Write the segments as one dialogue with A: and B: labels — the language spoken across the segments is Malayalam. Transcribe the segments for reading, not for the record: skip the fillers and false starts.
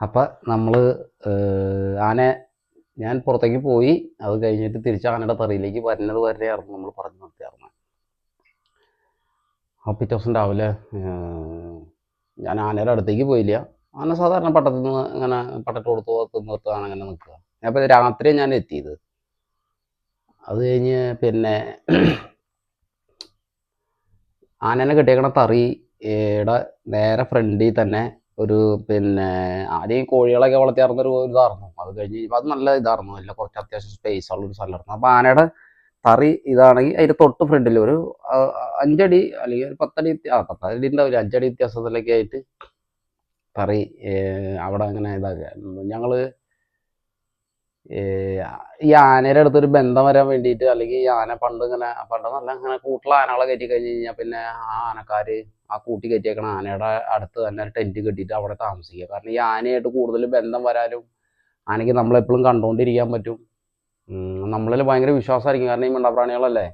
A: അപ്പം നമ്മൾ ആന ഞാൻ പുറത്തേക്ക് പോയി. അത് കഴിഞ്ഞിട്ട് തിരിച്ച് ആനയുടെ തറിയിലേക്ക് വരുന്നത് വരെയായിരുന്നു നമ്മൾ പറഞ്ഞു നിർത്തിയായിരുന്നു. അപ്പോൾ പിറ്റേ ദിവസം രാവിലെ ഞാൻ ആനയുടെ അടുത്തേക്ക് പോയില്ല. ആന സാധാരണ പട്ടത്തിൽ നിന്ന് ഇങ്ങനെ പട്ടത്ത് കൊടുത്ത് നിർത്ത് ആന അങ്ങനെ നിൽക്കുക. അപ്പോൾ രാത്രി ഞാൻ എത്തിയത്. അത് കഴിഞ്ഞ് പിന്നെ ആനേനെ കെട്ടിയേക്കണ തറിയുടെ നേരെ ഫ്രണ്ടിൽ തന്നെ ഒരു പിന്നെ ആദ്യം ഈ കോഴികളൊക്കെ വളർത്തിയായിരുന്നൊരു ഇതായിരുന്നു. അത് കഴിഞ്ഞ് അത് നല്ല ഇതായിരുന്നു, നല്ല കുറച്ച് അത്യാവശ്യം സ്പേസ് ഉള്ള ഒരു സ്ഥലമായിരുന്നു. അപ്പോൾ ആനയുടെ തറി ഇതാണെങ്കിൽ അതിൻ്റെ തൊട്ട് ഫ്രണ്ടിൽ ഒരു 5 അടി അല്ലെങ്കിൽ ഒരു 10 അടി 10 അടി ഉണ്ടാവില്ല, 5 അടി വ്യത്യാസത്തിലൊക്കെ ആയിട്ട് തറി അവിടെ അങ്ങനെ ഇതാക്കുക. ഞങ്ങൾ ഈ ആനയുടെ അടുത്തൊരു ബന്ധം വരാൻ വേണ്ടിയിട്ട്, അല്ലെങ്കിൽ ഈ ആന പണ്ടെന്നല്ല ഇങ്ങനെ കൂട്ടിലെ ആനകളെ കയറ്റി കഴിഞ്ഞ് കഴിഞ്ഞാൽ പിന്നെ ആ ആനക്കാർ ആ കൂട്ടി കയറ്റിയേക്കണ ആനയുടെ അടുത്ത് തന്നെ ടെൻറ്റ് കെട്ടിയിട്ട് അവിടെ താമസിക്കുക. കാരണം ഈ ആനയായിട്ട് കൂടുതൽ ബന്ധം വരാനും ആനയ്ക്ക് നമ്മളെപ്പോഴും കണ്ടുകൊണ്ടിരിക്കാൻ പറ്റും. നമ്മളിൽ ഭയങ്കര വിശ്വാസമായിരിക്കും. കാരണം ഈ മിണ്ടാപ്രാണികളല്ലേ,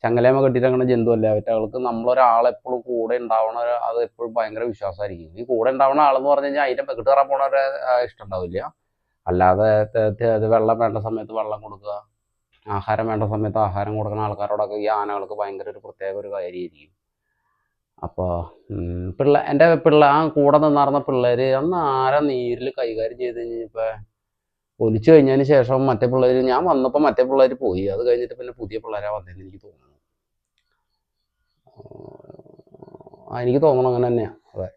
A: ചങ്ങലേമ കെട്ടിയിട്ടങ്ങനെ ജന്തുവല്ലേ, അവറ്റകൾക്ക് നമ്മളൊരാളെപ്പോഴും കൂടെ ഉണ്ടാവണ അത് എപ്പോഴും ഭയങ്കര വിശ്വാസമായിരിക്കും. ഈ കൂടെ ഉണ്ടാവുന്ന ആളെന്ന് പറഞ്ഞു കഴിഞ്ഞാൽ അതിൻ്റെ പെക്കിട്ട് കയറാൻ പോണവരെ ഇഷ്ടം ഉണ്ടാവില്ല. അല്ലാതെ വെള്ളം വേണ്ട സമയത്ത് വെള്ളം കൊടുക്കുക, ആഹാരം വേണ്ട സമയത്ത് ആഹാരം കൊടുക്കുന്ന ആൾക്കാരോടൊക്കെ ഈ ആനകൾക്ക് ഭയങ്കര ഒരു പ്രത്യേക ഒരു കാര്യമായിരിക്കും. അപ്പോൾ എൻ്റെ ആ കൂടെ നിന്നാർന്ന പിള്ളേർ അന്ന് ആരാ നീരിൽ കൈകാര്യം ചെയ്ത് കഴിഞ്ഞപ്പോൾ ഒലിച്ചു കഴിഞ്ഞതിന് ശേഷം മറ്റേ പിള്ളേർ, ഞാൻ വന്നപ്പോൾ മറ്റേ പിള്ളേർ പോയി. അത് കഴിഞ്ഞിട്ട് പിന്നെ പുതിയ പിള്ളേരാണ് വന്നതെന്ന് എനിക്ക് തോന്നുന്നു. എനിക്ക് തോന്നണം അങ്ങനെ തന്നെയാണ്. അതെ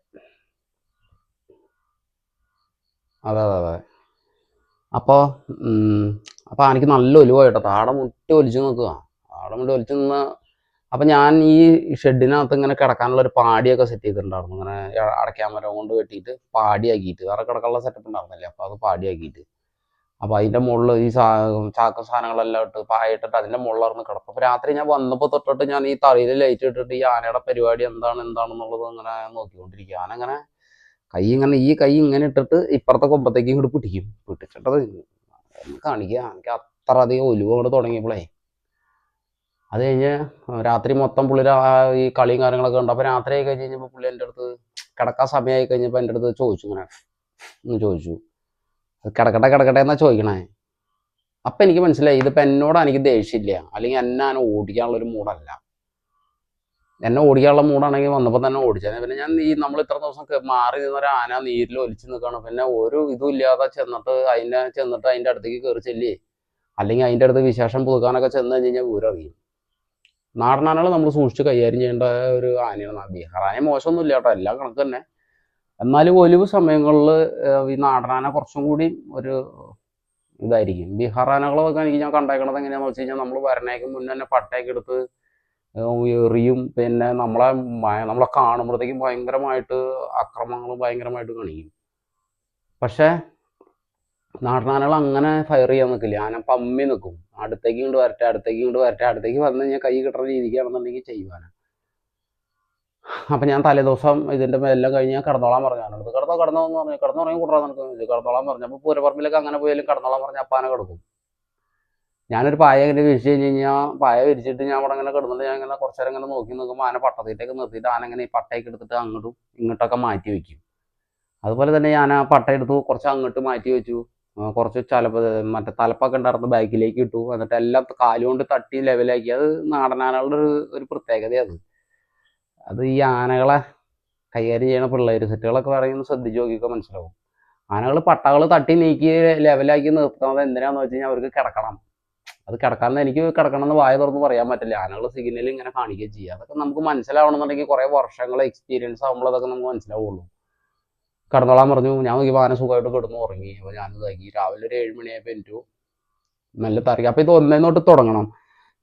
A: അതെ അതെ അതെ. അപ്പോൾ എനിക്ക് നല്ല ഒലിവ് കേട്ടോ, താട മുട്ടി ഒലിച്ച് നിൽക്കുക. താട മുട്ടി ഒലിച്ച് നിന്ന് അപ്പം ഞാൻ ഈ ഷെഡിനകത്ത് ഇങ്ങനെ കിടക്കാനുള്ളൊരു പാടിയൊക്കെ സെറ്റ് ചെയ്തിട്ടുണ്ടായിരുന്നു. ഇങ്ങനെ അടയ്ക്കാൻ മരം കൊണ്ട് വെട്ടിയിട്ട് പാടിയാക്കിയിട്ട്, വേറെ കിടക്കാനുള്ള സെറ്റപ്പ് ഉണ്ടായിരുന്നില്ല. അപ്പോൾ അത് പാടിയാക്കിയിട്ട്, അപ്പോൾ അതിൻ്റെ മുകളിൽ ഈ ചാക്ക സാധനങ്ങളെല്ലാം ഇട്ട് പായിട്ടിട്ട് അതിൻ്റെ മുകളിലായിരുന്നു കിടപ്പ്. അപ്പോൾ രാത്രി ഞാൻ വന്നപ്പോൾ തൊട്ടിട്ട് ഞാൻ ഈ തറയിൽ ലൈറ്റ് ഇട്ടിട്ട് ഈ ആനയുടെ പരിപാടി എന്താണെന്നുള്ളത് ഇങ്ങനെ നോക്കിക്കൊണ്ടിരിക്കുക. ആന ഇങ്ങനെ ഈ കൈ ഇങ്ങനെ ഇട്ടിട്ട് ഇപ്പുറത്തെ കൊമ്പത്തേക്ക് ഇങ്ങോട്ട് പിടിക്കും. പിടിച്ചിട്ടത് കാണിക്കുക. എനിക്ക് അത്ര അധികം ഒലിവ് കൊണ്ട് തുടങ്ങിയപ്പോഴേ, അത് കഴിഞ്ഞ് രാത്രി മൊത്തം പുള്ളി ഈ കളിയും കാര്യങ്ങളൊക്കെ ഉണ്ട്. അപ്പോൾ രാത്രി ആയി കഴിഞ്ഞ് കഴിഞ്ഞപ്പോൾ പുള്ളി എൻ്റെ അടുത്ത് കിടക്കാൻ സമയമായി കഴിഞ്ഞപ്പോൾ എൻ്റെ അടുത്ത് ചോദിച്ചു, ഇങ്ങനെ ഒന്ന് ചോദിച്ചു, കിടക്കട്ടെ എന്നാ ചോദിക്കണേ. അപ്പം എനിക്ക് മനസ്സിലായി ഇതിപ്പോൾ എന്നോട് എനിക്ക് ദേഷ്യമില്ല, അല്ലെങ്കിൽ എന്നെ ഓടിക്കാനുള്ളൊരു മൂടല്ല. എന്നെ ഓടിക്കാനുള്ള മൂടാണെങ്കിൽ വന്നപ്പോൾ തന്നെ ഓടിച്ചത്. പിന്നെ ഞാൻ നമ്മൾ ഇത്ര ദിവസം മാറി നിന്നൊരു ആന നീരിൽ ഒലിച്ച് നിൽക്കണം, പിന്നെ ഒരു ഇതും ഇല്ലാതെ ചെന്നിട്ട് അതിൻ്റെ അടുത്തേക്ക് കയറി ചെല്ലേ, അല്ലെങ്കിൽ അതിൻ്റെ അടുത്ത് വിശേഷം പുതുക്കാനൊക്കെ ചെന്ന് കഴിഞ്ഞ് കഴിഞ്ഞാൽ ഊരം അറിയും. നാടനാനകൾ നമ്മൾ സൂക്ഷിച്ച് കൈകാര്യം ചെയ്യേണ്ട ഒരു ആനയാണ്. ബീഹാർ ആന മോശമൊന്നുമില്ല കേട്ടോ, എല്ലാം കണക്ക് തന്നെ. എന്നാലും ഒലിവ് സമയങ്ങളിൽ ഈ നാടനാന കുറച്ചും കൂടി ഒരു ഇതായിരിക്കും. ബീഹാർ ആനകളൊക്കെ ഞാൻ കണ്ടേക്കണത് എങ്ങനെയാണെന്ന് വെച്ച് കഴിഞ്ഞാൽ, നമ്മൾ വരണേക്ക് മുന്നേ തന്നെ പട്ടയൊക്കെ എടുത്ത് എറിയും. പിന്നെ നമ്മളെ കാണുമ്പോഴത്തേക്കും ഭയങ്കരമായിട്ട് ആക്രമണങ്ങൾ ഭയങ്കരമായിട്ട് കാണിക്കും. പക്ഷേ നാടനാനകൾ അങ്ങനെ ഫയർ ചെയ്യാൻ നിൽക്കില്ല. ആന പമ്മി നിൽക്കും, അടുത്തേക്ക് ഇങ്ങോട്ട് വരട്ടെ, അടുത്തേക്ക് വന്നു കഴിഞ്ഞാൽ കൈ കിട്ടുന്ന രീതിക്കാണെന്നുണ്ടെങ്കിൽ ചെയ്യുവാന. അപ്പം ഞാൻ തലേദിവസം ഇതിൻ്റെ എല്ലാം കഴിഞ്ഞ് ഞാൻ കിടന്നോളാൻ പറഞ്ഞു. ഞാനടുത്ത് കിടന്നോന്ന് പറഞ്ഞു. കിടന്നുറങ്ങി കൂട്ടാൻ നടക്കുന്നില്ല, കിടന്നോളാൻ പറഞ്ഞു. അപ്പോൾ പൂരപ്പറമ്പിലൊക്കെ അങ്ങനെ പോയാലും കിടന്നോളാൻ പറഞ്ഞ അപ്പാന കിടക്കും. ഞാനൊരു പായ ഇങ്ങനെ വിരിച്ച് കഴിഞ്ഞ് കഴിഞ്ഞാൽ, പായ വിരിച്ചിട്ട് ഞാൻ അവിടെ അങ്ങനെ കിടന്നിട്ട് ഞാൻ ഇങ്ങനെ കുറച്ച് നേരം ഇങ്ങനെ നോക്കി നിൽക്കുമ്പോൾ ആന പട്ടത്തീറ്റൊക്കെ നിർത്തിയിട്ട് ആന ഇങ്ങനെ ഈ പട്ടയൊക്കെ എടുത്തിട്ട് അങ്ങോട്ടും ഇങ്ങോട്ടൊക്കെ മാറ്റി വയ്ക്കും. അതുപോലെ തന്നെ ഞാൻ ആ പട്ട എടുത്തു കുറച്ച് അങ്ങോട്ട് മാറ്റി വെച്ചു, കുറച്ച് മറ്റേ തലപ്പൊക്കെ ഉണ്ടായിരുന്നു ബാക്കിലേക്ക് ഇട്ടു. എന്നിട്ട് എല്ലാം കാലുകൊണ്ട് തട്ടി ലെവലാക്കി. അത് നാടനാനകളുടെ ഒരു പ്രത്യേകതയാണ്. അത് ഈ ആനകളെ കൈകാര്യം ചെയ്യണ പിള്ളേർ സെറ്റുകളൊക്കെ പറയുന്നത് ശ്രദ്ധിച്ച് നോക്കിയൊക്കെ മനസ്സിലാവും. ആനകൾ പട്ടകൾ തട്ടി നീക്കി ലെവലാക്കി നിർത്തുന്നത് എന്തിനാന്ന് വെച്ച് കഴിഞ്ഞാൽ അവർക്ക് കിടക്കണം. അത് കിടക്കാമെന്ന് എനിക്ക് കിടക്കണമെന്ന് വായ തുറന്ന് പറയാൻ പറ്റില്ല. ആനകൾ സിഗ്നൽ ഇങ്ങനെ കാണിക്കുകയും ചെയ്യുക. അതൊക്കെ നമുക്ക് മനസ്സിലാവണമെന്നുണ്ടെങ്കിൽ കുറേ വർഷങ്ങൾ എക്സ്പീരിയൻസ് ആകുമ്പോൾ അതൊക്കെ നമുക്ക് മനസ്സിലാവുള്ളൂ. കിടന്നോളാൻ പറഞ്ഞു. ഞാൻ നോക്കിയപ്പോൾ ആന സുഖമായിട്ട് കിടന്ന് ഉറങ്ങി. അപ്പോൾ ഞാനിതാക്കി രാവിലെ ഒരു 7 മണിയായപ്പോൾ എനിക്ക് നല്ല തറിയും. അപ്പോൾ ഇത് ഒന്നേ തൊട്ട് തുടങ്ങണം.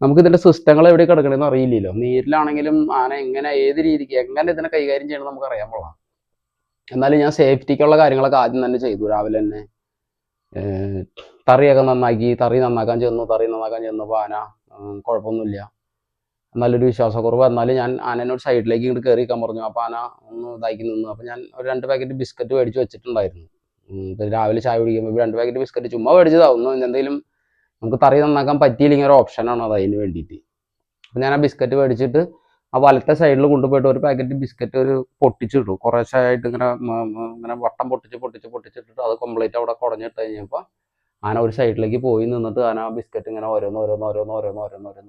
A: നമുക്കിതിൻ്റെ സിസ്റ്റങ്ങൾ എവിടെ കിടക്കണമെന്ന് അറിയില്ലല്ലോ. നീരിലാണെങ്കിലും ആന എങ്ങനെ ഏത് രീതിക്ക് എങ്ങനെ ഇതിനെ കൈകാര്യം ചെയ്യണം നമുക്ക് അറിയാൻ കൊള്ളാം. എന്നാലും ഞാൻ സേഫ്റ്റിക്കുള്ള കാര്യങ്ങളൊക്കെ ആദ്യം തന്നെ ചെയ്തു. രാവിലെ തന്നെ തറിയൊക്കെ നന്നാക്കി. തറി നന്നാക്കാൻ ചെന്നപ്പോൾ ആന കുഴപ്പമൊന്നുമില്ല, നല്ലൊരു വിശ്വാസക്കുറവ്. എന്നാലും ഞാൻ ആനേനോട് സൈഡിലേക്ക് ഇങ്ങോട്ട് കയറി നിൽക്കാൻ പറഞ്ഞു. അപ്പോൾ ആന ഒന്ന് ഇതാക്കി നിന്നു. അപ്പോൾ ഞാൻ ഒരു 2 പാക്കറ്റ് ബിസ്ക്കറ്റ് മേടിച്ച് വെച്ചിട്ടുണ്ടായിരുന്നു. പിന്നെ രാവിലെ ചായ കുടിക്കുമ്പോൾ 2 പാക്കറ്റ് ബിസ്ക്കറ്റ് ചുമ്മാ മേടിച്ചതാവുന്നു. എന്തെങ്കിലും നമുക്ക് തറി നന്നാക്കാൻ പറ്റിയില്ലെങ്കിൽ ഒരു ഓപ്ഷനാണ് അത് അതിന് വേണ്ടിയിട്ട്. അപ്പോൾ ഞാൻ ആ ബിസ്ക്കറ്റ് മേടിച്ചിട്ട് ആ വലത്തെ സൈഡിൽ കൊണ്ടുപോയിട്ട് ഒരു പാക്കറ്റ് ബിസ്ക്കറ്റ് ഒരു പൊട്ടിച്ചിട്ടു. കുറേശ്ശായിട്ട് ഇങ്ങനെ ഇങ്ങനെ വട്ടം പൊട്ടിച്ചിട്ടിട്ട് അത് കംപ്ലീറ്റ് അവിടെ കുടഞ്ഞിട്ട് കഴിഞ്ഞപ്പോൾ ആന ഒരു സൈഡിലേക്ക് പോയി നിന്നിട്ട് ആന ആ ബിസ്ക്കറ്റ് ഇങ്ങനെ ഓരോന്ന്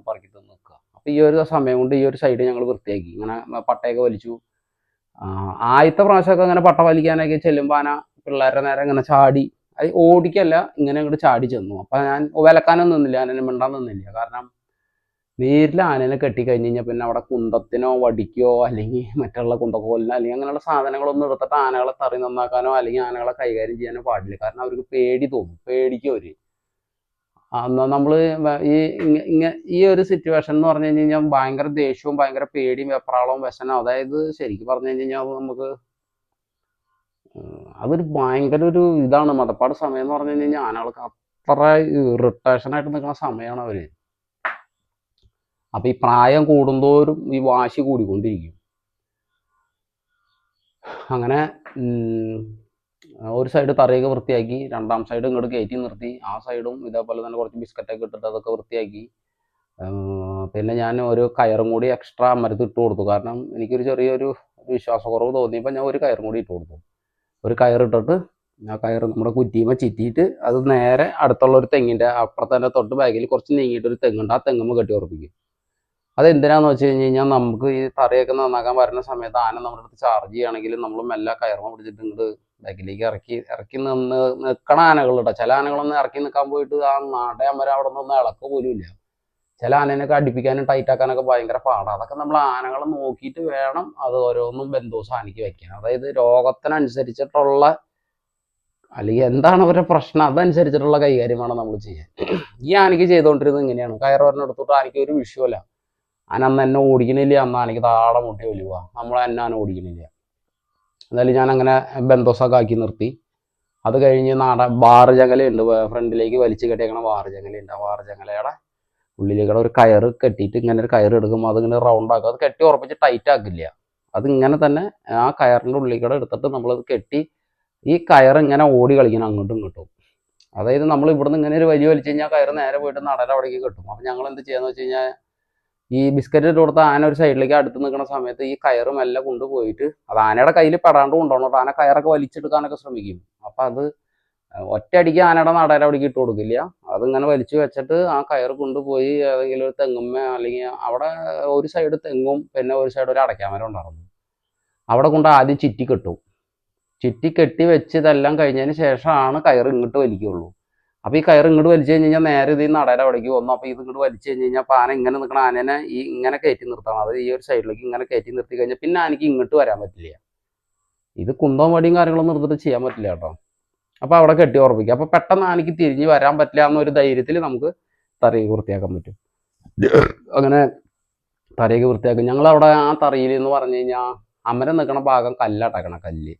A: പറക്കി തിന്ന് നിൽക്കുക. അപ്പോൾ ഈ ഒരു സമയം കൊണ്ട് ഈ ഒരു സൈഡ് ഞങ്ങൾ വൃത്തിയാക്കി. ഇങ്ങനെ പട്ടയൊക്കെ വലിച്ചു. ആദ്യത്തെ പ്രാവശ്യമൊക്കെ ഇങ്ങനെ പട്ട വലിക്കാനൊക്കെ ചെല്ലുമ്പോൾ ആന പിള്ളേരുടെ നേരെ ഇങ്ങനെ ചാടി, അത് ഓടിക്കല്ല, ഇങ്ങനെ അങ്ങോട്ട് ചാടി ചെന്നു. അപ്പം ഞാൻ വിലക്കാനൊന്നും നിന്നില്ല, ആനനെ മിണ്ടാൻ നിന്നില്ല. കാരണം നേരിൽ ആനനെ കെട്ടിക്കഴിഞ്ഞ് കഴിഞ്ഞാൽ പിന്നെ അവിടെ കുന്തത്തിനോ വടിക്കോ അല്ലെങ്കിൽ മറ്റുള്ള കുന്തക്കോലിനോ അല്ലെങ്കിൽ അങ്ങനെയുള്ള സാധനങ്ങളൊന്നും എടുത്തിട്ട് ആനകളെ തറി നന്നാക്കാനോ അല്ലെങ്കിൽ ആനകളെ കൈകാര്യം ചെയ്യാനോ പാടില്ല. കാരണം അവർക്ക് പേടി തോന്നും, പേടിക്കും അവർ. എന്നാൽ നമ്മൾ ഈ ഈ ഒരു സിറ്റുവേഷൻ എന്ന് പറഞ്ഞു കഴിഞ്ഞാൽ ഭയങ്കര ദേഷ്യവും ഭയങ്കര പേടിയും വെപ്രാളവും വ്യസനവും. അതായത് ശരിക്കും പറഞ്ഞു കഴിഞ്ഞാൽ നമുക്ക് അതൊരു ഭയങ്കര ഒരു ഇതാണ് മതപ്പാട് സമയം എന്ന് പറഞ്ഞു കഴിഞ്ഞാൽ ആനകൾക്ക് അത്ര ഇറിറ്റേഷനായിട്ട് നിൽക്കുന്ന സമയമാണ് അവർ. അപ്പം ഈ പ്രായം കൂടുന്തോറും ഈ വാശി കൂടിക്കൊണ്ടിരിക്കും. അങ്ങനെ ഒരു സൈഡ് തറയൊക്കെ വൃത്തിയാക്കി, രണ്ടാം സൈഡ് ഇങ്ങോട്ട് കയറ്റി നിർത്തി. ആ സൈഡും ഇതേപോലെ തന്നെ കുറച്ച് ബിസ്ക്കറ്റൊക്കെ ഇട്ടിട്ട് അതൊക്കെ വൃത്തിയാക്കി. പിന്നെ ഞാൻ ഒരു കയറും കൂടി എക്സ്ട്രാ അമരത്ത് ഇട്ട് കൊടുത്തു. കാരണം എനിക്കൊരു ചെറിയൊരു വിശ്വാസക്കുറവ് തോന്നിയപ്പോൾ ഞാൻ ഒരു കയറും കൂടി ഇട്ട് കൊടുത്തു. ഒരു കയറിട്ടിട്ട് ആ കയറ് നമ്മുടെ കുറ്റിയുമ്പോൾ ചുറ്റിയിട്ട് അത് നേരെ അടുത്തുള്ള ഒരു തെങ്ങിൻ്റെ അപ്പുറത്ത് തന്നെ തൊട്ട് ബാക്കിൽ കുറച്ച് നീങ്ങിയിട്ട് ഒരു തെങ്ങുണ്ട്, ആ തെങ്ങുമ്പോൾ കെട്ടി ഉറപ്പിക്കും. അതെന്തിനാന്ന് വെച്ച് കഴിഞ്ഞ് കഴിഞ്ഞാൽ നമുക്ക് ഈ തറയൊക്കെ നന്നാക്കാൻ വരുന്ന സമയത്ത് ആന നമ്മുടെ അടുത്ത് ചാർജ് ചെയ്യുകയാണെങ്കിൽ നമ്മൾ മെല്ലെ കയറുമ്പോൾ പിടിച്ചിട്ട് ഇങ്ങോട്ട് ബാക്കിലേക്ക് ഇറക്കി നിന്ന് നിൽക്കണ ആനകളുണ്ട്. ചില ആനകളൊന്നും ഇറക്കി നിൽക്കാൻ പോയിട്ട് ആ നാടയാമരം അവിടെ നിന്ന് ഇളക്ക പോലും ഇല്ല. ചില ആനേനൊക്കെ അടുപ്പിക്കാനും ടൈറ്റാക്കാനൊക്കെ ഭയങ്കര പാടാണ്. അതൊക്കെ നമ്മൾ ആനകളെ നോക്കിയിട്ട് വേണം അത് ഓരോന്നും ബന്ധോസ് ആനയ്ക്ക് വെക്കാൻ. അതായത് രോഗത്തിനനുസരിച്ചിട്ടുള്ള അല്ലെങ്കിൽ എന്താണ് അവരുടെ പ്രശ്നം അതനുസരിച്ചിട്ടുള്ള കൈകാര്യമാണ് നമ്മൾ ചെയ്യാൻ. ഈ ആനയ്ക്ക് ചെയ്തുകൊണ്ടിരുന്നത് ഇങ്ങനെയാണ്. കയറൊരെണ്ണെടുത്തിട്ട് ആനയ്ക്ക് ഒരു വിഷയമല്ല. അന്ന് എന്നെ ഓടിക്കണില്ല, അന്ന് എനിക്ക് താഴെ മുട്ടി ഒലിയുക, എന്നെ ആന ഓടിക്കണില്ല. എന്തായാലും ഞാൻ അങ്ങനെ ബന്ധോസൊക്കെ ആക്കി നിർത്തി. അത് കഴിഞ്ഞ് ബാറ് ജങ്ങലയുണ്ട്, ഫ്രണ്ടിലേക്ക് വലിച്ചു കെട്ടിയേക്കണ ബാറ് ജങ്ങലയുണ്ട്. ആ ബാറ് ജങ്ങലയുടെ ഉള്ളിലേക്കൂടെ ഒരു കയറ് കെട്ടിയിട്ട് ഇങ്ങനെ ഒരു കയറ് എടുക്കുമ്പോൾ അതിങ്ങനെ റൗണ്ട് ആക്കും. അത് കെട്ടി ഉറപ്പിച്ച് ടൈറ്റ് ആക്കില്ല. അതിങ്ങനെ തന്നെ ആ കയറിൻ്റെ ഉള്ളിലേക്കൂടെ എടുത്തിട്ട് നമ്മളത് കെട്ടി ഈ കയറ് ഇങ്ങനെ ഓടി കളിക്കണം അങ്ങോട്ടും ഇങ്ങോട്ടും. അതായത് നമ്മൾ ഇവിടുന്ന് ഇങ്ങനെ ഒരു വലി വലിച്ചു കഴിഞ്ഞാൽ കയറ് നേരെ പോയിട്ട് നടയുടെ അവിടേക്ക് കെട്ടും. അപ്പം ഞങ്ങൾ എന്ത് ചെയ്യാന്ന് വെച്ച് കഴിഞ്ഞാൽ ഈ ബിസ്ക്കറ്റ് ഇട്ട് കൊടുത്ത ആന ഒരു സൈഡിലേക്ക് അടുത്ത് നിൽക്കുന്ന സമയത്ത് ഈ കയറ് മെല്ലെ കൊണ്ടുപോയിട്ട് അത് ആനയുടെ കയ്യിൽ പെടാണ്ട് കൊണ്ടുപോകണം. ആന കയറൊക്കെ വലിച്ചെടുക്കാനൊക്കെ ശ്രമിക്കും. അപ്പം അത് ഒറ്റയടിക്ക് ആനയുടെ നടയുടെ അവിടേക്ക് ഇട്ട് കൊടുക്കില്ല. അതിങ്ങനെ വലിച്ചു വെച്ചിട്ട് ആ കയറ് കൊണ്ടുപോയി ഏതെങ്കിലും ഒരു തെങ്ങുമ്മ അല്ലെങ്കിൽ അവിടെ ഒരു സൈഡ് തെങ്ങും പിന്നെ ഒരു സൈഡ് ഒരു അടയ്ക്കാമരം ഉണ്ടായിരുന്നു, അവിടെ കൊണ്ട് ആദ്യം ചുറ്റി കെട്ടും. ചുറ്റി കെട്ടി വെച്ച് ഇതെല്ലാം കഴിഞ്ഞതിന് ശേഷമാണ് കയറ് ഇങ്ങോട്ട് വലിക്കുകയുള്ളൂ. അപ്പോൾ ഈ കയറ് ഇങ്ങോട്ട് വലിച്ചു കഴിഞ്ഞ് കഴിഞ്ഞാൽ നേരെ ഇത് നടയുടെ അവിടേക്ക് വന്നു. അപ്പോൾ ഇത് ഇങ്ങോട്ട് വലിച്ചു കഴിഞ്ഞ് കഴിഞ്ഞാൽ അപ്പോൾ ആന ഇങ്ങനെ നിൽക്കണ ആനേനെ ഈ ഇങ്ങനെ കയറ്റി നിർത്തണം. അത് ഈ ഒരു സൈഡിലേക്ക് ഇങ്ങനെ കയറ്റി നിർത്തി കഴിഞ്ഞാൽ പിന്നെ ആനയ്ക്ക് ഇങ്ങോട്ട് വരാൻ പറ്റില്ല. ഇത് കുന്തവും വടിയും കാര്യങ്ങളൊന്നും എടുത്തിട്ട് ചെയ്യാൻ പറ്റില്ല കേട്ടോ. അപ്പോൾ അവിടെ കെട്ടി ഉറപ്പിക്കുക. അപ്പോൾ പെട്ടെന്ന് ആനയ്ക്ക് തിരിഞ്ഞ് വരാൻ പറ്റില്ല എന്നൊരു ധൈര്യത്തിൽ നമുക്ക് തറയൊക്കെ വൃത്തിയാക്കാൻ പറ്റും. അങ്ങനെ തറയൊക്കെ വൃത്തിയാക്കും. ഞങ്ങളവിടെ ആ തറയിൽ എന്ന് പറഞ്ഞു കഴിഞ്ഞാൽ അമരം നിൽക്കണ ഭാഗം കല്ലടക്കണം, കല്ല്.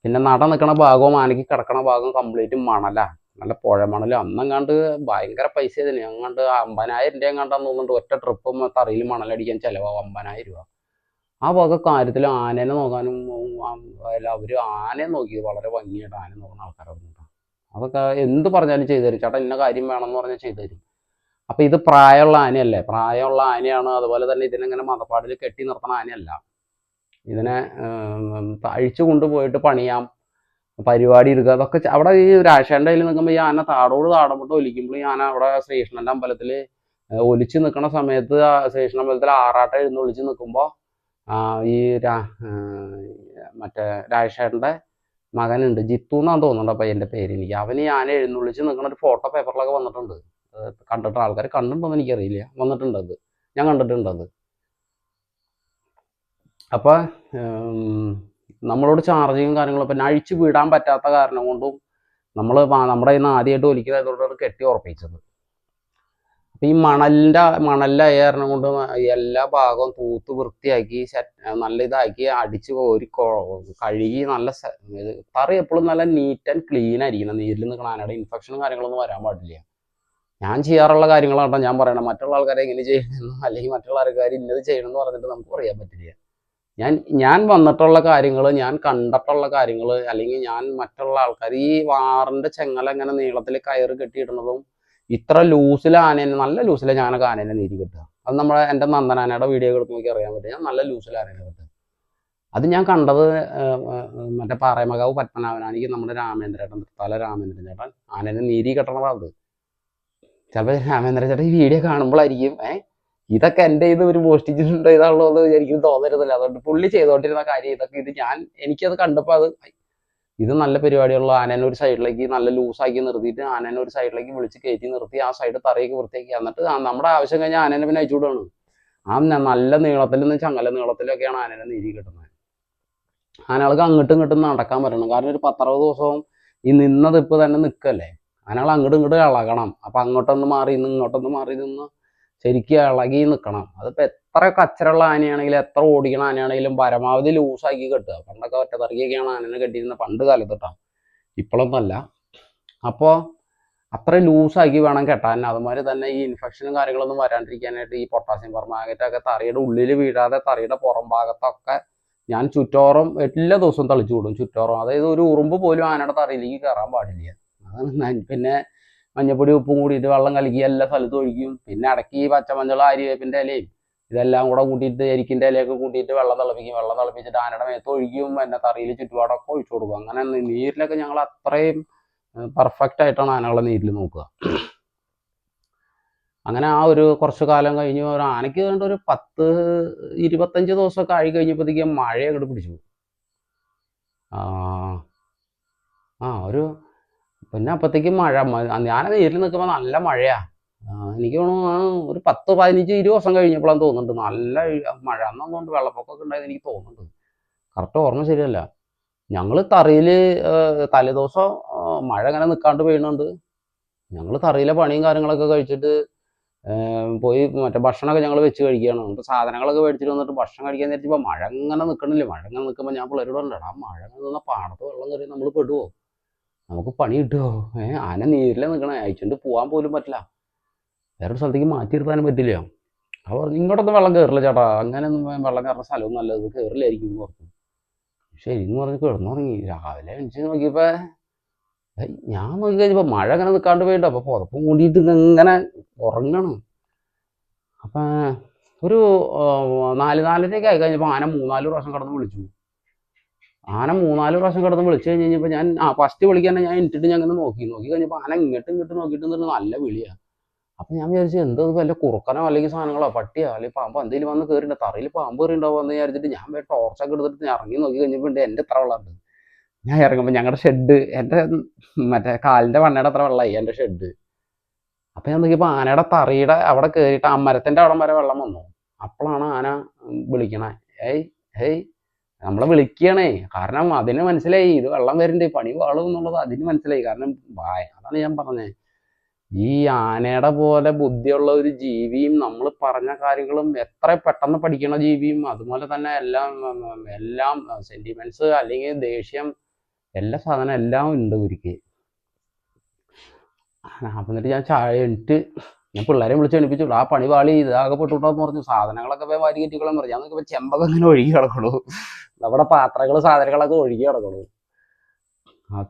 A: പിന്നെ നട നിൽക്കണ ഭാഗവും ആനയ്ക്ക് കിടക്കണ ഭാഗം കംപ്ലീറ്റ് മണലാണ്, നല്ല പുഴ മണൽ. അന്നെങ്ങാണ്ട് ഭയങ്കര പൈസ ഇതിന്, അങ്ങാണ്ട് 50,000 രൂപ എങ്ങാണ്ടാന്ന് തോന്നുന്നുണ്ട്. ഒറ്റ ട്രിപ്പ് തറയിൽ മണലടിക്കാൻ ചിലവാകും 50,000 രൂപ. ആ വക കാര്യത്തിൽ ആനേനെ നോക്കാനും അവർ ആനയെ നോക്കി വളരെ ഭംഗിയായിട്ട് ആന നോക്കുന്ന ആൾക്കാരാണ്. അതൊക്കെ എന്ത് പറഞ്ഞാലും ചെയ്തു തരും. ചേട്ടാ ഇന്ന കാര്യം വേണമെന്ന് പറഞ്ഞാൽ ചെയ്തു തരും. അപ്പം ഇത് പ്രായമുള്ള ആനയല്ലേ, പ്രായമുള്ള ആനയാണ്. അതുപോലെ തന്നെ ഇതിനെങ്ങനെ മതപ്പാടിൽ കെട്ടി നിർത്തുന്ന ആനയല്ല. ഇതിനെ അഴിച്ചു കൊണ്ടുപോയിട്ട് പണിയാം, പരിപാടി എടുക്കുക, അതൊക്കെ അവിടെ ഈ രാജേഷൻ്റെ കയ്യിൽ നിൽക്കുമ്പോൾ ഈ ആന താടോട് താടമുട്ട് ഒലിക്കുമ്പോൾ ഈ ആന അവിടെ ശ്രീകൃഷ്ണൻ്റെ അമ്പലത്തിൽ ഒലിച്ച് നിൽക്കുന്ന സമയത്ത് ശ്രീകൃഷ്ണ അമ്പലത്തിൽ ആറാട്ട് എഴുന്നള്ളിച്ച് നിൽക്കുമ്പോൾ ഈ മറ്റേ രാജേഷേട്ടൻ്റെ മകനുണ്ട്, ജിത്തു എന്നാണ് തോന്നുന്നുണ്ട് അപ്പം എൻ്റെ പേര്. എനിക്ക് അവന് ഈ ആന എഴുന്നള്ളിച്ച് നിൽക്കുന്ന ഒരു ഫോട്ടോ പേപ്പറിലൊക്കെ വന്നിട്ടുണ്ട്. കണ്ടിട്ട് ആൾക്കാർ കണ്ടിട്ടുണ്ടോയെന്ന് എനിക്കറിയില്ല, വന്നിട്ടുണ്ട്. അത് ഞാൻ കണ്ടിട്ടുണ്ട്. അത് അപ്പോൾ നമ്മളോട് ചാർജിങ്ങും കാര്യങ്ങളും പിന്നെ അഴിച്ചു വിടാൻ പറ്റാത്ത കാരണം കൊണ്ടും നമ്മൾ നമ്മുടെ കയ്യിൽ നിന്ന് ആദ്യമായിട്ട് ഒലിക്കുന്നതായതുകൊണ്ടാണ് കെട്ടി ഉറപ്പിച്ചത്. അപ്പം ഈ മണലിൻ്റെ കാരണം കൊണ്ട് എല്ലാ ഭാഗവും തൂത്ത് വൃത്തിയാക്കി നല്ല ഇതാക്കി അടിച്ച് ഒരു കഴുകി നല്ല തറ എപ്പോഴും നല്ല നീറ്റ് ആൻഡ് ക്ലീൻ ആയിരിക്കണം. നീരിൽ നിൽക്കുന്ന ആനയുടെ ഇൻഫെക്ഷനും കാര്യങ്ങളൊന്നും വരാൻ പാടില്ല. ഞാൻ ചെയ്യാറുള്ള കാര്യങ്ങളാണ് ഞാൻ പറയണം. മറ്റുള്ള ആൾക്കാരെ എങ്ങനെ ചെയ്യണമെന്നും അല്ലെങ്കിൽ മറ്റുള്ള ആൾക്കാർ ഇന്നത് ചെയ്യണമെന്ന് പറഞ്ഞിട്ട് നമുക്ക് പറയാൻ പറ്റില്ല. ഞാൻ വന്നിട്ടുള്ള കാര്യങ്ങൾ, ഞാൻ കണ്ടിട്ടുള്ള കാര്യങ്ങൾ, അല്ലെങ്കിൽ ഞാൻ മറ്റുള്ള ആൾക്കാർ ഈ വാറിൻ്റെ ചെങ്ങല ഇങ്ങനെ നീളത്തിൽ കയറ് കെട്ടിയിടുന്നതും ഇത്ര ലൂസിൽ ആനേനെ, നല്ല ലൂസിലാണ് ഞാനൊക്കെ ആനേനെ നീരി കെട്ടുക. അത് എൻ്റെ നന്ദനാനയുടെ വീഡിയോ എടുത്ത് നോക്കി അറിയാൻ പറ്റും. ഞാൻ നല്ല ലൂസിലായിരുന്നു കേട്ടോ. അത് ഞാൻ കണ്ടത് മറ്റേ പാറയമകാവ് പത്മനാഭനാണെങ്കിൽ നമ്മുടെ രാമേന്ദ്രേട്ടൻ തൃത്താല രാമേന്ദ്രൻ ചേട്ടൻ ആനേനെ നീരി കെട്ടണതാണ് അത്. ചിലപ്പോൾ രാമേന്ദ്രൻ ചേട്ടൻ ഈ വീഡിയോ കാണുമ്പോഴായിരിക്കും ഇതൊക്കെ എൻ്റെ ഇത് ഒരു മോഷ്ടിച്ചിട്ടുണ്ടോ ഇതാണല്ലോ എന്ന് എനിക്ക് തോന്നരുതില്ല. അതുകൊണ്ട് പുള്ളി ചെയ്തുകൊണ്ടിരുന്ന കാര്യം ഇതൊക്കെ എനിക്കത് കണ്ടപ്പോൾ ഇത് നല്ല പരിപാടിയുള്ള ആനേനെ ഒരു സൈഡിലേക്ക് നല്ല ലൂസാക്കി നിർത്തിയിട്ട് ആനേനെ ഒരു സൈഡിലേക്ക് വിളിച്ച് കയറ്റി നിർത്തി ആ സൈഡ് തറയൊക്കെ വൃത്തിയാക്കി എന്നിട്ട് നമ്മുടെ ആവശ്യം കഴിഞ്ഞാൽ ആനേനെ പിന്നെ അയച്ചു വിടുകയാണ്. നല്ല നീളത്തിൽ നിന്ന് ചങ്ങല നീളത്തിലൊക്കെയാണ് ആനേനെ നീരി കിട്ടുന്നത്. ആനകൾക്ക് അങ്ങോട്ടും ഇങ്ങോട്ടും നടക്കാൻ പറ്റണം. കാരണം ഒരു 10-60 ദിവസവും ഈ നിന്നത് ഇപ്പൊ തന്നെ നിൽക്കല്ലേ. ആനകൾ അങ്ങോട്ടും ഇങ്ങോട്ടും ഇളകണം. അപ്പൊ അങ്ങോട്ടൊന്ന് മാറി നിന്ന് ഇങ്ങോട്ടൊന്ന് മാറി നിന്ന് ശരിക്കും ഇളകി നിൽക്കണം. അതിപ്പോ എത്ര കച്ചറുള്ള ആനയാണെങ്കിലും എത്ര ഓടിക്കണ ആനയാണെങ്കിലും പരമാവധി ലൂസാക്കി കെട്ടുക. പണ്ടൊക്കെ ഒറ്റത്തറക്കിയൊക്കെയാണ് ആനനെ കെട്ടിയിരുന്നത് പണ്ട് കാലത്തൊട്ടാണ്, ഇപ്പോഴൊന്നുമല്ല. അപ്പോൾ അത്ര ലൂസാക്കി വേണം കെട്ടാൻ. അതുമാതിരി തന്നെ ഈ ഇൻഫെക്ഷനും കാര്യങ്ങളൊന്നും വരാണ്ടിരിക്കാനായിട്ട് ഈ പൊട്ടാസ്യം പെർമാംഗനേറ്റൊക്കെ തറയുടെ ഉള്ളിൽ വീഴാതെ തറയുടെ പുറം ഭാഗത്തൊക്കെ ഞാൻ ചുറ്റോറം എല്ലാ ദിവസവും തളിച്ചു വിടും. ചുറ്റോറം, അതായത് ഒരു ഉറുമ്പ് പോലും ആനയുടെ തറയിലേക്ക് കയറാൻ പാടില്ല. അതാണ്. പിന്നെ മഞ്ഞപ്പൊടി ഉപ്പും കൂടിയിട്ട് വെള്ളം കലക്കി എല്ലാ സ്ഥലത്തും ഒഴിക്കും. പിന്നെ ഇടയ്ക്ക് ഈ പച്ചമഞ്ഞൾ ആര്യവേപ്പിൻ്റെ ഇലയും ഇതെല്ലാം കൂടെ കൂട്ടിയിട്ട് എരിക്കിൻ്റെ ഇലയൊക്കെ കൂട്ടിയിട്ട് വെള്ളം തിളപ്പിക്കും. വെള്ളം തിളപ്പിച്ചിട്ട് ആനയുടെ മേത്ത് ഒഴിക്കും. പിന്നെ തറയിൽ ചുറ്റുപാടൊക്കെ ഒഴിച്ചു കൊടുക്കും. അങ്ങനെ നീരിലൊക്കെ ഞങ്ങൾ അത്രയും പെർഫെക്റ്റ് ആയിട്ടാണ് ആനകളെ നീരിൽ നോക്കുക. അങ്ങനെ ആ ഒരു കുറച്ച് കാലം കഴിഞ്ഞ് ഒരു ആനയ്ക്ക് വേണ്ട ഒരു 10-25 ദിവസമൊക്കെ ആയി കഴിഞ്ഞപ്പോഴത്തേക്കും മഴ അങ്ങോട്ട് പിടിച്ചു. ഒരു പിന്നെ അപ്പോഴത്തേക്കും മഴ. ഞാൻ നീരിൽ നിൽക്കുമ്പോൾ നല്ല മഴയാ. എനിക്ക് തോന്നുന്നു ഒരു 10-15-20 ദിവസം കഴിഞ്ഞപ്പോഴാണ് തോന്നുന്നുണ്ട് നല്ല മഴ. അന്നൊന്നുകൊണ്ട് വെള്ളപ്പൊക്കമൊക്കെ ഉണ്ടായത് എനിക്ക് തോന്നുന്നുണ്ട്. കറക്റ്റ് ഓർമ്മ ശരിയല്ല. ഞങ്ങൾ തറയിൽ തലേദിവസം മഴ ഇങ്ങനെ നിൽക്കാണ്ട് പെയ്യുന്നുണ്ട്. ഞങ്ങൾ തറയിലെ പണിയും കാര്യങ്ങളൊക്കെ കഴിച്ചിട്ട് പോയി മറ്റേ ഭക്ഷണമൊക്കെ ഞങ്ങൾ വെച്ച് കഴിക്കുകയാണ്. എന്നിട്ട് സാധനങ്ങളൊക്കെ മേടിച്ചിട്ട് വന്നിട്ട് ഭക്ഷണം കഴിക്കാൻ നേരത്തിപ്പോൾ മഴ ഇങ്ങനെ നിൽക്കണില്ലേ. മഴ ഇങ്ങനെ നിൽക്കുമ്പോൾ ഞാൻ പിള്ളേരോട് പറഞ്ഞിട്ട് മഴ നിന്ന പാടത്ത് വെള്ളം കയറി നമ്മൾ പെടുവോ, നമുക്ക് പണി കിട്ടുമോ? ആന നീരിലെ നിൽക്കണേ, അയച്ചുകൊണ്ട് പോകാൻ പോലും പറ്റില്ല, വേറൊരു സ്ഥലത്തേക്ക് മാറ്റി നിർത്താനും പറ്റില്ല. അപ്പോൾ പറഞ്ഞു ഇങ്ങോട്ടൊന്നും വെള്ളം കയറില്ല ചേട്ടാ, അങ്ങനെയൊന്നും വെള്ളം കയറുന്ന സ്ഥലവും നല്ലത് കയറില്ലായിരിക്കും എന്ന് പറഞ്ഞു. ശരിയെന്ന് പറഞ്ഞ് കിടന്നുറങ്ങി. രാവിലെ എണിച്ച് നോക്കിയപ്പോൾ ഞാൻ നോക്കി കഴിഞ്ഞപ്പോൾ മഴ ഇങ്ങനെ നിൽക്കാണ്ട് പോയിട്ട് അപ്പോൾ പുതപ്പും കൂടിയിട്ട് ഇങ്ങനെ ഉറങ്ങണം. അപ്പം ഒരു 4-4:30 ആയി കഴിഞ്ഞപ്പോൾ ആന 3-4 പ്രാവശ്യം കിടന്ന് വിളിച്ചു. കിടന്ന് വിളിച്ചു കഴിഞ്ഞപ്പോൾ ഞാൻ ഫസ്റ്റ് വിളിക്കാൻ ഞാൻ ഇട്ടിട്ട് ഞാൻ ഇങ്ങനെ നോക്കി കഴിഞ്ഞപ്പോൾ ആന ഇങ്ങോട്ട് നോക്കിയിട്ട് നല്ല വിളിയാണ്. അപ്പം ഞാൻ വിചാരിച്ചു എന്തോ വല്ല കുറുക്കനോ അല്ലെങ്കിൽ സാധനങ്ങളോ പട്ടിയോ അല്ലെങ്കിൽ പാമ്പോ എന്തെങ്കിലും വന്ന് കയറിയിട്ട് തറയിൽ പാമ്പ് കയറിണ്ടാവുക എന്ന് വിചാരിച്ചിട്ട് ഞാൻ ടോർച്ചൊക്കെ എടുത്തിട്ട് ഇറങ്ങി നോക്കി കഴിഞ്ഞപ്പോൾ എൻ്റെ എത്ര വെള്ളമുണ്ട്. ഞാൻ ഇറങ്ങുമ്പോൾ ഞങ്ങളുടെ ഷെഡ് എൻ്റെ മറ്റേ കാലിൻ്റെ വണ്ണയുടെ അത്ര വെള്ളമായി എൻ്റെ ഷെഡ്. അപ്പം ഞാൻ നോക്കിയപ്പോൾ ആനയുടെ തറയുടെ അവിടെ കയറിയിട്ട് ആ മരത്തിൻ്റെ അവിടെ വരെ വെള്ളം വന്നു. അപ്പോഴാണ് ആന വിളിക്കണേ, ഹേയ് നമ്മളെ വിളിക്കണേ. കാരണം അതിന് മനസ്സിലായി ഇത് വെള്ളം വരണ്ടേ, പണി വാളും എന്നുള്ളത് അതിന് മനസ്സിലായി. കാരണം അതാണ് ഞാൻ പറഞ്ഞത്, ഈ ആനയുടെ പോലെ ബുദ്ധിയുള്ള ഒരു ജീവിയും നമ്മൾ പറഞ്ഞ കാര്യങ്ങളും എത്ര പെട്ടെന്ന് പഠിക്കണ ജീവിയും അതുപോലെ തന്നെ എല്ലാം സെന്റിമെന്റ്സ് അല്ലെങ്കിൽ ദേഷ്യം എല്ലാ സാധനം എല്ലാം ഉണ്ട് ഇവർക്ക്. അപ്പം എന്നിട്ട് ഞാൻ എണിട്ട് ഞാൻ പിള്ളേരെ വിളിച്ച് എണിപ്പിച്ചു. ആ പണി പാളി ഇതാകെ പെട്ടുവിട്ടോന്ന് പറഞ്ഞു. സാധനങ്ങളൊക്കെ വാരി കെട്ടിക്കോളാൻ പറഞ്ഞു. ഞാൻ നോക്കിയപ്പോൾ ചെമ്പൊക്കെ ഇങ്ങനെ ഒഴുകി കിടക്കുള്ളൂ. നമ്മുടെ പാത്രങ്ങൾ സാധനങ്ങളൊക്കെ ഒഴുകി കിടക്കുള്ളൂ.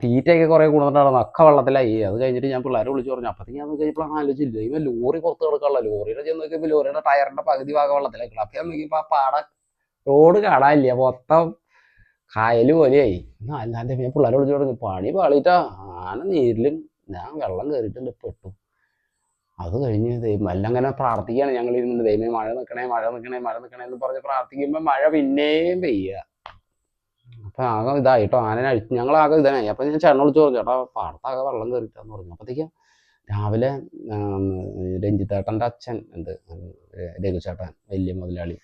A: തീറ്റയൊക്കെ കുറേ കൂടുന്നുണ്ടായിരുന്നു, ഒക്കെ വെള്ളത്തിലായി. അത് കഴിഞ്ഞിട്ട് ഞാൻ പിള്ളേരെ വിളിച്ച് പറഞ്ഞു. അപ്പത്തേക്ക് ഞാൻ നോക്കിയപ്പോൾ ആലോചിച്ചില്ല ഇവ ലോറി പുറത്ത് കിടക്കാനുള്ള ലോറിയുടെ ചെന്ന് നോക്കിയപ്പോൾ ലോറിയുടെ ടയറിന്റെ പകുതി ഭാഗം വെള്ളത്തിലേക്കുള്ള. അപ്പം ഞാൻ നോക്കിയപ്പോൾ ആ റോഡ് കാണാനില്ല, മൊത്തം കായൽ പോലെയായി. അല്ലാണ്ട് ഞാൻ പിള്ളേരെ വിളിച്ചു പറഞ്ഞു പണി പാളിയിട്ടാ, ആന നീരിലും ഞാൻ വെള്ളം കയറിയിട്ടുണ്ട് പെട്ടു. അത് കഴിഞ്ഞ് എല്ലാം അങ്ങനെ പ്രാർത്ഥിക്കുകയാണ് ഞങ്ങൾ ഇരുന്നുണ്ട്. ദൈവമേ മഴ നിൽക്കണേ എന്ന് പറഞ്ഞ് പ്രാർത്ഥിക്കുമ്പോൾ മഴ പിന്നെയും പെയ്യുക. അപ്പം ആകെ ഇതായിട്ടോ ആനനെ ഞങ്ങൾ ആകെ ഇതായി. അപ്പം ഞാൻ ചേട്ടനെ വിളിച്ച് പറഞ്ഞു ചേട്ടാ പാടത്താകെ വെള്ളം കയറിയിട്ടാന്ന് പറഞ്ഞു. അപ്പോഴത്തേക്കും രാവിലെ രഞ്ജിത്തേട്ടൻ്റെ അച്ഛൻ രഘുചേട്ടൻ വലിയ മുതലാളി.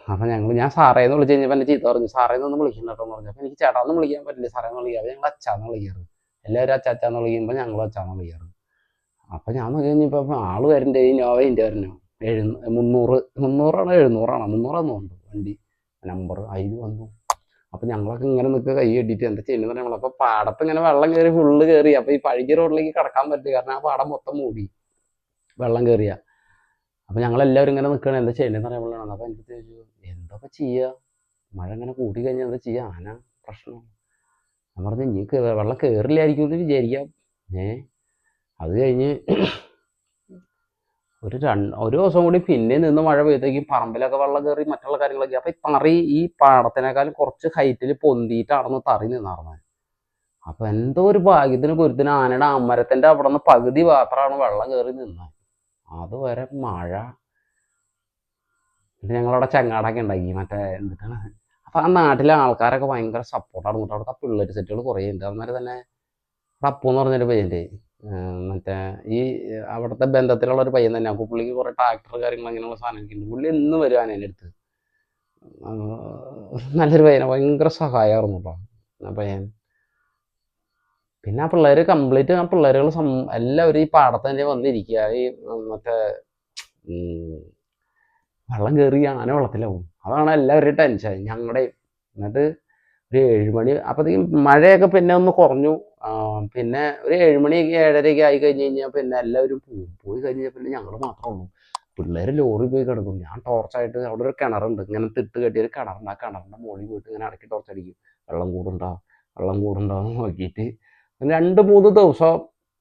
A: അപ്പം ഞാൻ സാറേന്ന് വിളിച്ച് കഴിഞ്ഞപ്പോൾ എൻ്റെ ചീത്ത പറഞ്ഞു, സാറേന്നൊന്നും വിളിക്കണ്ട കേട്ടോ എന്ന് പറഞ്ഞു. അപ്പം എനിക്ക് ചേട്ടാന്ന് വിളിക്കാൻ പറ്റില്ല, സാറേന്ന് വിളിക്കാം. അപ്പം ഞങ്ങൾ അച്ചാന്ന് വിളിക്കാറ്, എല്ലാവരും അച്ചാന്ന് വിളിക്കുമ്പോൾ ഞങ്ങളും അച്ചാന്ന് വിളിക്കാറ്. അപ്പം ഞാൻ നോക്കി കഴിഞ്ഞപ്പോൾ ആള് വരണ്ടേ ഇന്നോവ വരണോ 300 300 ഉണ്ട് വണ്ടി നമ്പർ അതിൽ വന്നു. അപ്പം ഞങ്ങളൊക്കെ ഇങ്ങനെ നിൽക്കുക കൈ കെട്ടിയിട്ട് എന്താ ചെയ്യുന്നത് നമ്മൾ. അപ്പോൾ പാടത്ത് ഇങ്ങനെ വെള്ളം കയറി ഫുള്ള് കയറി. അപ്പോൾ ഈ പഴകിയ റോഡിലേക്ക് കടക്കാൻ പറ്റില്ല, കാരണം ആ പാടം മൊത്തം മൂടി വെള്ളം കയറിയ. അപ്പം ഞങ്ങളെല്ലാവരും ഇങ്ങനെ നിൽക്കണം എന്താ ചെയ്യേണ്ടതെന്ന് അറിയാൻ. അപ്പോൾ എനിക്ക് ചോദിച്ചു എന്തൊക്കെ ചെയ്യുക, മഴ ഇങ്ങനെ കൂടി കഴിഞ്ഞാൽ എന്താ ചെയ്യുക, ആന പ്രശ്നം. ഞാൻ പറഞ്ഞു ഇനി വെള്ളം കയറില്ലായിരിക്കും എന്ന് വിചാരിക്കാം. അത് കഴിഞ്ഞ് ഒരു ദിവസം കൂടി പിന്നെ നിന്ന് മഴ പെയ്തേക്കും പറമ്പിലൊക്കെ വെള്ളം കയറി മറ്റുള്ള കാര്യങ്ങളൊക്കെ. അപ്പൊ ഈ തറി ഈ പാടത്തിനേക്കാളും കുറച്ച് ഹൈറ്റിൽ പൊന്തിയിട്ടാണെന്ന് തറി നിന്നാർന്നത്. അപ്പൊ എന്തോ ഒരു ഭാഗ്യത്തിന് കുരുത്തിന് ആനയുടെ അമരത്തിന്റെ അവിടെ നിന്ന് പകുതി മാത്രമാണ് വെള്ളം കയറി നിന്നത്. അതുവരെ മഴ. പിന്നെ ഞങ്ങളവിടെ ചങ്ങാടൊക്കെ ഉണ്ടാക്കി മറ്റേ എന്തിട്ടാണ്. അപ്പൊ ആ നാട്ടിലെ ആൾക്കാരൊക്കെ ഭയങ്കര സപ്പോർട്ടാണ്. അവിടുത്തെ പിള്ളേർ സെറ്റുകൾ കുറേ ഉണ്ട്. അതുമാതിരി തന്നെ റപ്പു എന്ന് പറഞ്ഞൊരു പയ്യൻ്റെ മറ്റേ ഈ അവിടുത്തെ ബന്ധത്തിലുള്ള ഒരു പയ്യൻ തന്നെ. അപ്പോൾ പുള്ളിക്ക് കുറേ ട്രാക്ടർ കാര്യങ്ങൾ അങ്ങനെയുള്ള സാധനമൊക്കെ ഉണ്ട്. പുള്ളി എന്ന് വരും ആനേൻ്റെ അടുത്ത്. നല്ലൊരു പയ്യനെ, ഭയങ്കര സഹായമായിരുന്നു കേട്ടോ ആ പയ്യൻ. പിന്നെ ആ പിള്ളേർ കംപ്ലീറ്റ് ആ പിള്ളേരുകൾ എല്ലാവരും ഈ പാടത്ത് തന്നെ വന്നിരിക്കുക. ഈ മറ്റേ വെള്ളം കയറി ആന വെള്ളത്തിലാവും. അതാണ് എല്ലാവരുടെയും ടെൻഷൻ ഞങ്ങളുടെ. എന്നിട്ട് ഒരു 7 മണി അപ്പോഴത്തേക്കും മഴയൊക്കെ പിന്നെ ഒന്ന് കുറഞ്ഞു. പിന്നെ ഒരു 7 മണി 7:30 ആയി കഴിഞ്ഞ് കഴിഞ്ഞാൽ പിന്നെ എല്ലാവരും പോയി കഴിഞ്ഞാൽ പിന്നെ ഞങ്ങൾ മാത്രമേ ഉള്ളൂ. പിള്ളേർ ലോറി പോയി കിടക്കും. ഞാൻ ടോർച്ചായിട്ട് അവിടെ ഒരു കിണറുണ്ട്, ഇങ്ങനെ തിട്ട് കെട്ടിയൊരു കിണറുണ്ട്. ആ കിണറിൻ്റെ മുകളിൽ പോയിട്ട് ഇങ്ങനെ ഇടയ്ക്ക് ടോർച്ചടിക്കും. വെള്ളം കൂടുണ്ടോ എന്ന് നോക്കിയിട്ട് 2-3 ദിവസം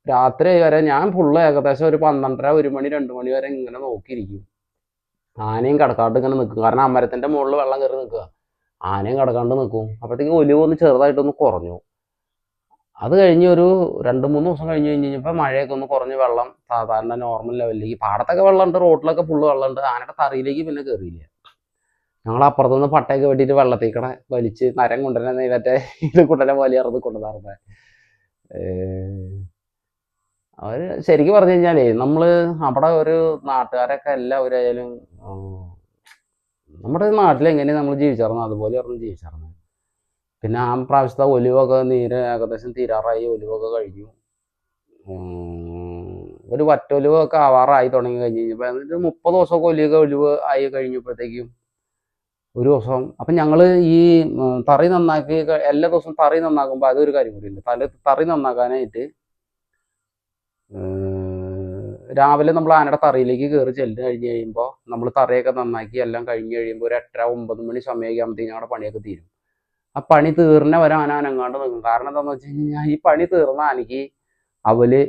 A: രാത്രി വരെ ഞാൻ ഫുള്ള് ഏകദേശം ഒരു 12:30 1 മണി 2 മണി വരെ ഇങ്ങനെ നോക്കിയിരിക്കും. ആനയും കിടക്കാണ്ട് ഇങ്ങനെ നിൽക്കും. കാരണം അമരത്തിന്റെ മുകളിൽ വെള്ളം കയറി നിൽക്കുക. ആനയും കിടക്കാണ്ട് നിൽക്കും. അപ്പോഴത്തേക്ക് ഒലിവൊന്ന് ചെറുതായിട്ടൊന്ന് കുറഞ്ഞു. അത് കഴിഞ്ഞ് ഒരു 2-3 ദിവസം കഴിഞ്ഞ് കഴിഞ്ഞപ്പോൾ മഴയൊക്കെ ഒന്ന് കുറഞ്ഞ് വെള്ളം സാധാരണ നോർമൽ ലെവലിലേക്ക്. പാടത്തൊക്കെ വെള്ളമുണ്ട്, റോഡിലൊക്കെ ഫുള്ള് വെള്ളമുണ്ട്. ആനയുടെ തറിയിലേക്ക് പിന്നെ കയറിയില്ല. ഞങ്ങൾ അപ്പുറത്തുനിന്ന് പട്ടയൊക്കെ വെട്ടിയിട്ട് വെള്ളത്തേക്കടെ വലിച്ച് നരം കൊണ്ടുവരുന്ന മറ്റേ ഇത് കൊണ്ടുവരാൻ വലിയറത് കൊണ്ടുവരാറുണ്ട്. അവർ ശരിക്കും പറഞ്ഞു കഴിഞ്ഞാലേ നമ്മൾ അവിടെ ഒരു നാട്ടുകാരൊക്കെ എല്ലാവരായാലും നമ്മുടെ നാട്ടിൽ എങ്ങനെയാണ് നമ്മൾ ജീവിച്ചായിരുന്നു അതുപോലെ ആയിരുന്നു ജീവിച്ചായിരുന്നു. പിന്നെ ആ പ്രാവശ്യത്തെ ഒലിവൊക്കെ ഏകദേശം തീരാറായി. ഒലിവൊക്കെ കഴിഞ്ഞു. ഒരു വറ്റൊലിവൊക്കെ ആവാറായി തുടങ്ങി കഴിഞ്ഞ് കഴിഞ്ഞപ്പോൾ എന്നിട്ട് 30 ദിവസമൊക്കെ ഒലിവ് ആയി കഴിഞ്ഞപ്പോഴത്തേക്കും ഒരു ദിവസം അപ്പം ഞങ്ങൾ ഈ തറി നന്നാക്കി എല്ലാ ദിവസവും തറി നന്നാക്കുമ്പോൾ അതൊരു കാര്യം കൂടിയുണ്ട്. തറി നന്നാക്കാനായിട്ട് രാവിലെ നമ്മൾ ആനയുടെ തറിയിലേക്ക് കയറി ചെല്ല് കഴിഞ്ഞ് കഴിയുമ്പോൾ നമ്മൾ തറയൊക്കെ നന്നാക്കി എല്ലാം കഴിഞ്ഞ് കഴിയുമ്പോൾ ഒരു 8-9 മണി സമയമൊക്കെ ആകുമ്പോഴത്തേക്കും ഞങ്ങളുടെ പണിയൊക്കെ തീരും. ആ പണി തീർന്ന വരെ ആന അനങ്ങാണ്ട് നിൽക്കും. കാരണം എന്താണെന്ന് വെച്ച് കഴിഞ്ഞാൽ ഈ പണി തീർന്ന ആനയ്ക്ക് അവല്,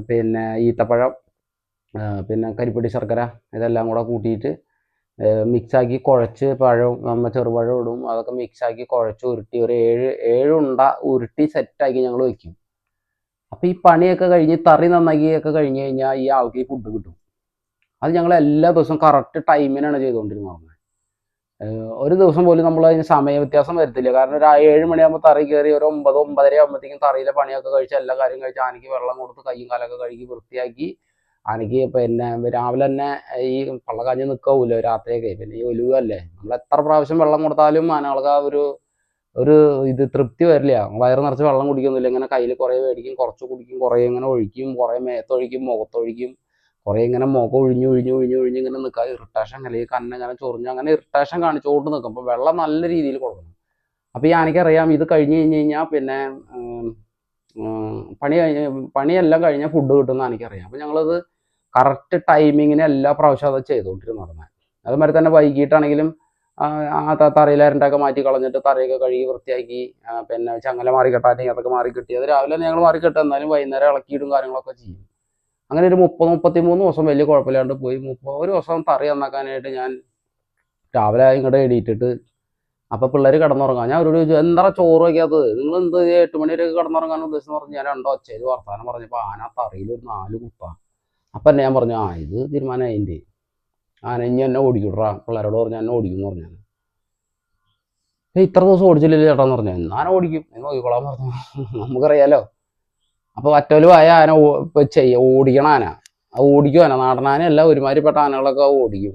A: പിന്നെ ഈത്തപ്പഴം, പിന്നെ കരിപ്പൊടി ശർക്കര ഇതെല്ലാം കൂടെ കൂട്ടിയിട്ട് മിക്സാക്കി കുഴച്ച് നമ്മൾ ചെറുപഴം ഇടും. അതൊക്കെ മിക്സാക്കി കുഴച്ച് ഉരുട്ടി ഒരു 7 ഉണ്ട ഉരുട്ടി സെറ്റാക്കി ഞങ്ങൾ വയ്ക്കും. അപ്പം ഈ പണിയൊക്കെ കഴിഞ്ഞ് തറി നന്നാക്കിയൊക്കെ കഴിഞ്ഞ് കഴിഞ്ഞാൽ ഈ ആൾക്ക് ഈ ഫുഡ് കിട്ടും. അത് ഞങ്ങൾ എല്ലാ ദിവസവും കറക്റ്റ് ടൈമിനാണ് ചെയ്തുകൊണ്ടിരുന്നത്. ഒരു ദിവസം പോലും നമ്മൾ അതിന് സമയ വ്യത്യാസം വരുത്തില്ല. കാരണം ഒരു 7 മണിയാകുമ്പോൾ തറി കയറി ഒരു 9-9:30 ആകുമ്പോഴത്തേക്കും തറിയിലെ പണിയൊക്കെ കഴിച്ച് എല്ലാ കാര്യം കഴിച്ച് ആനയ്ക്ക് വെള്ളം കൊടുത്ത് കയ്യും കാലൊക്കെ കഴുകി വൃത്തിയാക്കി ആനയ്ക്ക് പിന്നെ രാവിലെ തന്നെ ഈ പള്ളക്കാഞ്ഞ് നിൽക്കാവൂല്ലോ രാത്രിയൊക്കെ. പിന്നെ ഈ ഒലിവല്ലേ, നമ്മൾ എത്ര പ്രാവശ്യം വെള്ളം കൊടുത്താലും ആനകൾക്ക് ആ ഒരു ഇത് തൃപ്തി വരില്ല. വയറ് നിറച്ച് വെള്ളം കുടിക്കൊന്നുമില്ല. ഇങ്ങനെ കയ്യിൽ കുറേ മേടിക്കും, കുറച്ച് കുടിക്കും, കുറേ ഇങ്ങനെ ഒഴിക്കും, കുറേ മേത്തൊഴിക്കും, മുഖത്തൊഴിക്കും, കുറേ ഇങ്ങനെ മുഖം ഒഴിഞ്ഞ് ഇങ്ങനെ നിൽക്കുക. ഇറിറ്റേഷൻ അല്ലെങ്കിൽ കണ്ണിങ്ങനെ ചൊറിഞ്ഞ് അങ്ങനെ ഇറിറ്റേഷൻ കാണിച്ചുകൊണ്ട് നിൽക്കും. അപ്പോൾ വെള്ളം നല്ല രീതിയിൽ കൊടുക്കണം. അപ്പോൾ ഈ ആനയ്ക്കറിയാം ഇത് കഴിഞ്ഞ് കഴിഞ്ഞാൽ പിന്നെ പണിയെല്ലാം കഴിഞ്ഞാൽ ഫുഡ് കിട്ടുമെന്ന് ആനയ്ക്കറിയാം. അപ്പോൾ ഞങ്ങളത് കറക്റ്റ് ടൈമിങ്ങിന് എല്ലാ പ്രാവശ്യവും അത് ചെയ്തുകൊണ്ടിരുന്നത്. അതുമാതിരി തന്നെ വൈകിട്ടാണെങ്കിലും ആ തറയിലാരണ്ടൊക്കെ മാറ്റി കളഞ്ഞിട്ട് തറയൊക്കെ കഴുകി വൃത്തിയാക്കി പിന്നെ ചങ്ങല മാറി കെട്ടാറ്റി അതൊക്കെ മാറി കിട്ടി. അത് രാവിലെ ഞങ്ങൾ മാറി കെട്ടും, എന്നാലും വൈകുന്നേരം ഇളക്കിയിടും കാര്യങ്ങളൊക്കെ ചെയ്യും. അങ്ങനെ ഒരു 30-33 ദിവസം വലിയ കുഴപ്പമില്ലാണ്ട് പോയി. ഒരു ദിവസം തറി നന്നാക്കാനായിട്ട് ഞാൻ രാവിലെ ഇങ്ങോട്ട് എണീറ്റിട്ട് അപ്പോൾ പിള്ളേർ കിടന്നുറങ്ങാം. ഞാൻ അവരോട് ചോദിച്ചു എന്താ ചോറ് വയ്ക്കാത്തത്, നിങ്ങൾ എന്ത് 8 മണി വരെയൊക്കെ കിടന്നുറങ്ങാൻ ഉദ്ദേശിച്ചെന്ന് പറഞ്ഞ് ഞാൻ 2 ഒച്ചയിൽ വർത്താനം പറഞ്ഞപ്പോൾ ആന തറിയിൽ ഒരു 4 കുത്താണ്. അപ്പം തന്നെ ഞാൻ പറഞ്ഞു ഇത് തീരുമാനം അതിൻ്റെ ആന ഇനി എന്നെ ഓടിക്കൂടാ. പിള്ളേരോട് പറഞ്ഞാൽ എന്നെ ഓടിക്കും എന്ന് പറഞ്ഞു. ഇത്ര ദിവസം ഓടിച്ചില്ലല്ലോ ചേട്ടാന്ന് പറഞ്ഞു. എന്നാന ഓടിക്കും എന്ന് നോക്കിക്കോളാൻ പറഞ്ഞു. നമുക്കറിയാലോ. അപ്പോൾ വറ്റൊലിവായ ആന ഓടിക്കണ ആന ഓടിക്കും. നാടനാന അല്ല, ഒരുമാതിരിപ്പെട്ട ആനകളൊക്കെ ഓടിക്കും.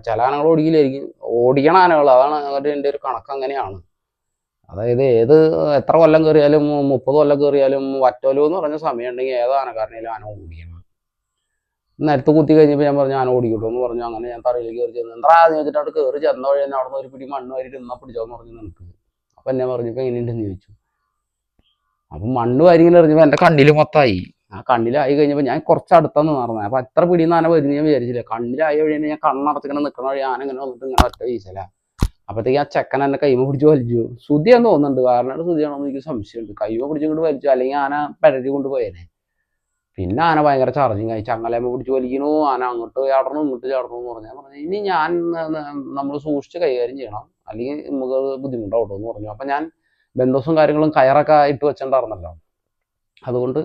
A: ചില ആനകൾ ഓടിക്കില്ലായിരിക്കും. ഓടിക്കണ ആനകൾ അതാണ് എൻ്റെ ഒരു കണക്ക്. അങ്ങനെയാണ്. അതായത് എത്ര കൊല്ലം കയറിയാലും 30 കൊല്ലം കയറിയാലും വറ്റൊലിവ് എന്ന് പറഞ്ഞ സമയം ഉണ്ടെങ്കിൽ ഏത് ആനക്കാരനേലും ആന ഓടിക്കണം. നിലത്ത് കുത്തി കഴിഞ്ഞപ്പോൾ ഞാൻ പറഞ്ഞു ആന ഓടിക്കട്ടോ എന്ന് പറഞ്ഞു. അങ്ങനെ ഞാൻ തറയിലേക്ക് കയറി ചെന്ന് എന്താന്ന് ചോദിച്ചിട്ട് അവിടെ കയറി ചെന്ന വഴി തന്നെ അവിടെ നിന്ന് ഒരു പിടി മണ്ണ് വാരിയിട്ട് എന്നാ പിടിച്ചോന്ന് പറഞ്ഞു നിനക്ക്. അപ്പം എന്നെ പറഞ്ഞപ്പോൾ എങ്ങനെയുണ്ടെന്ന് ചോദിച്ചു. അപ്പം മണ്ണ് വാരി ഇങ്ങനെ എറിഞ്ഞപ്പോൾ എൻ്റെ കണ്ണിൽ മൊത്തമായി. ആ കണ്ണിലായി കഴിഞ്ഞപ്പോൾ ഞാൻ കുറച്ച് അടുത്താണ് നടന്നത്. അപ്പം എത്ര പിടിയിൽ ആന വരുന്ന ഞാൻ വിചാരിച്ചില്ല. കണ്ണിലായ വഴി തന്നെ ഞാൻ കണ്ണടച്ചിങ്ങനെ നിൽക്കണ വഴി ആന ഇങ്ങനെ വന്നിട്ട് ഇങ്ങനെ ഒറ്റ വീശല. അപ്പോഴത്തേക്ക് ആ ചെക്കൻ എന്നെ കൈമ പിടിച്ച് വലിച്ചു. ശ്രുതിയാന്ന് തോന്നുന്നുണ്ട്. കാരണം ശ്രുതിയാണോന്ന് എനിക്ക് സംശയമുണ്ട്. കൈമ പിടിച്ച് കൊണ്ട് വലിച്ചു, അല്ലെങ്കിൽ ആന പെരടി കൊണ്ടുപോയേനെ. പിന്നെ ആന ഭയങ്കര ചാർജിങ് ആയി, ചങ്ങലേമ്മ പിടിച്ച് വലിക്കണു, ആന അങ്ങോട്ട് ചാടണു ഇങ്ങോട്ട് ചാടണു എന്ന് പറഞ്ഞു. ഞാൻ പറഞ്ഞു ഇനി ഞാൻ നമ്മൾ സൂക്ഷിച്ച് കൈകാര്യം ചെയ്യണം, അല്ലെങ്കിൽ നമുക്ക് അത് ബുദ്ധിമുട്ടാവട്ടോ എന്ന് പറഞ്ഞു. അപ്പം ഞാൻ ബന്ധുസും കാര്യങ്ങളും കയറൊക്കെ ഇട്ട് വെച്ചിട്ടുണ്ടായിരുന്നല്ലോ, അതുകൊണ്ട്